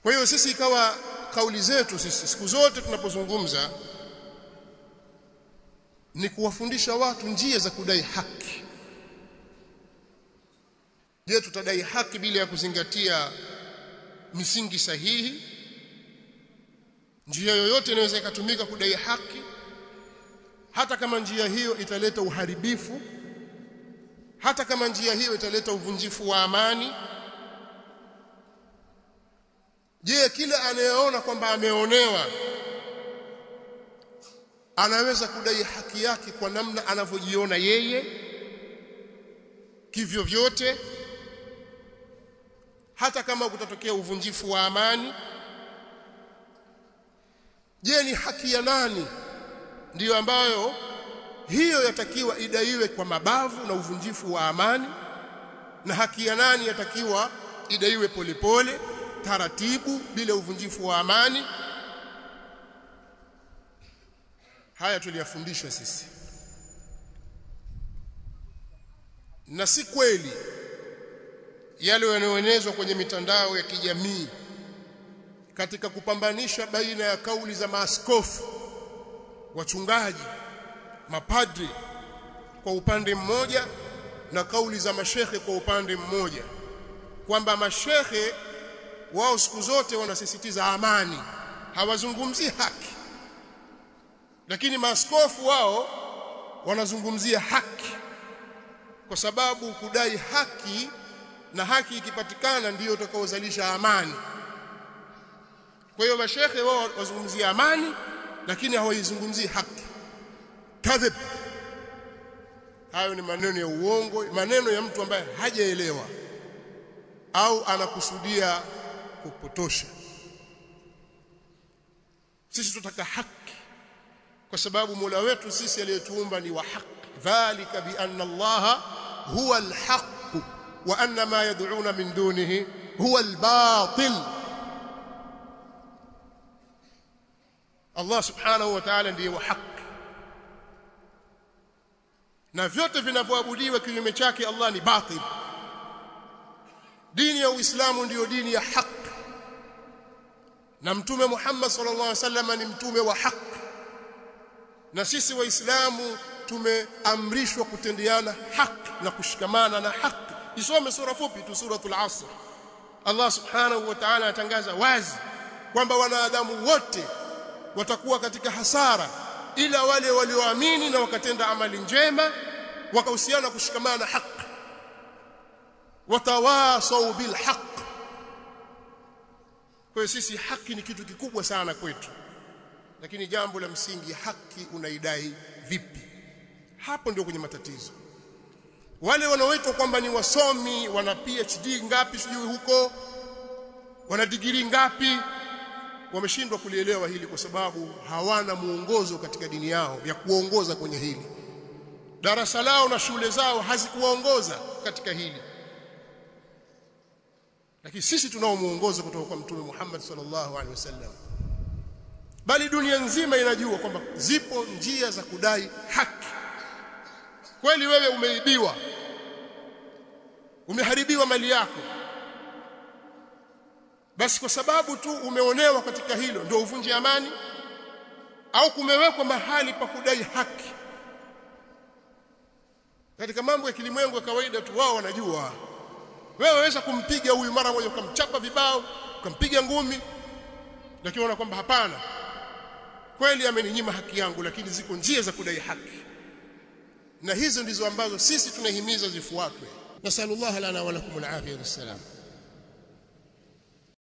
Kwa hiyo sisi ikawa kauli zetu sisi siku zote tunapozungumza ni kuwafundisha watu njia za kudai haki. Je, tutadai haki bila ya kuzingatia misingi sahihi? Njia yoyote inaweza ikatumika kudai haki, hata kama njia hiyo italeta uharibifu, hata kama njia hiyo italeta uvunjifu wa amani. Je, kila anayeona kwamba ameonewa anaweza kudai haki yake kwa namna anavyojiona yeye kivyo vyote, hata kama kutatokea uvunjifu wa amani? Je, ni haki ya nani ndiyo ambayo hiyo yatakiwa idaiwe kwa mabavu na uvunjifu wa amani, na haki ya nani yatakiwa idaiwe polepole taratibu bila uvunjifu wa amani? Haya tuliyafundishwa sisi, na si kweli yale yanayoenezwa kwenye mitandao ya kijamii katika kupambanisha baina ya kauli za maaskofu, wachungaji, mapadri kwa upande mmoja na kauli za mashehe kwa upande mmoja, kwamba mashehe wao siku zote wanasisitiza amani, hawazungumzii haki, lakini maaskofu wao wanazungumzia haki, kwa sababu kudai haki na haki ikipatikana ndiyo utakaozalisha amani. Kwa hiyo mashehe wao wazungumzia amani lakini hawaizungumzii haki. Kadhib. Hayo ni maneno ya uongo, maneno ya mtu ambaye hajaelewa au anakusudia kupotosha. Sisi tutaka haki kwa sababu Mola wetu sisi aliyetuumba ni wa haki. Dhalika bi anna Allah huwa al-haq wa anna ma yad'una min dunihi huwa al-batil. Allah subhanahu wa ta'ala ndiye wa haki, na vyote vinavyoabudiwa kinyume chake Allah ni batil. Dini ya Uislamu ndiyo dini ya haki, na Mtume Muhammad sallallahu alaihi wasallam ni mtume wa haki, na sisi Waislamu tumeamrishwa kutendeana haki na kushikamana na haki. Isome sura fupi tu, suratul Asr. Allah subhanahu wa ta'ala atangaza wazi kwamba wanadamu wote watakuwa katika hasara ila wale walioamini na wakatenda amali njema wakahusiana kushikamana na haki, watawasau bil haq. Kwa sisi haki ni kitu kikubwa sana kwetu, lakini jambo la msingi, haki unaidai vipi? Hapo ndio kwenye matatizo. Wale wanaoitwa kwamba ni wasomi, wana PhD ngapi sijui huko, wana degree ngapi, wameshindwa kulielewa hili kwa sababu hawana muongozo katika dini yao ya kuongoza kwenye hili. Darasa lao na shule zao hazikuwaongoza katika hili. Lakini sisi tunao muongozo kutoka kwa Mtume Muhammad sallallahu alaihi wasallam. Bali dunia nzima inajua kwamba zipo njia za kudai haki. Kweli wewe umeibiwa, umeharibiwa mali yako, basi kwa sababu tu umeonewa katika hilo ndio uvunje amani? Au kumewekwa mahali pa kudai haki? Katika mambo ya kilimwengu ya kawaida tu wao wanajua. Wewe waweza kumpiga huyu mara moja ukamchapa vibao, ukampiga ngumi, lakini unaona kwamba hapana, kweli ameninyima haki yangu, lakini ziko njia za kudai haki. Na hizo ndizo ambazo sisi tunahimiza zifuatwe. Nasallallahu lana wa lakum al-afiyah wassalam.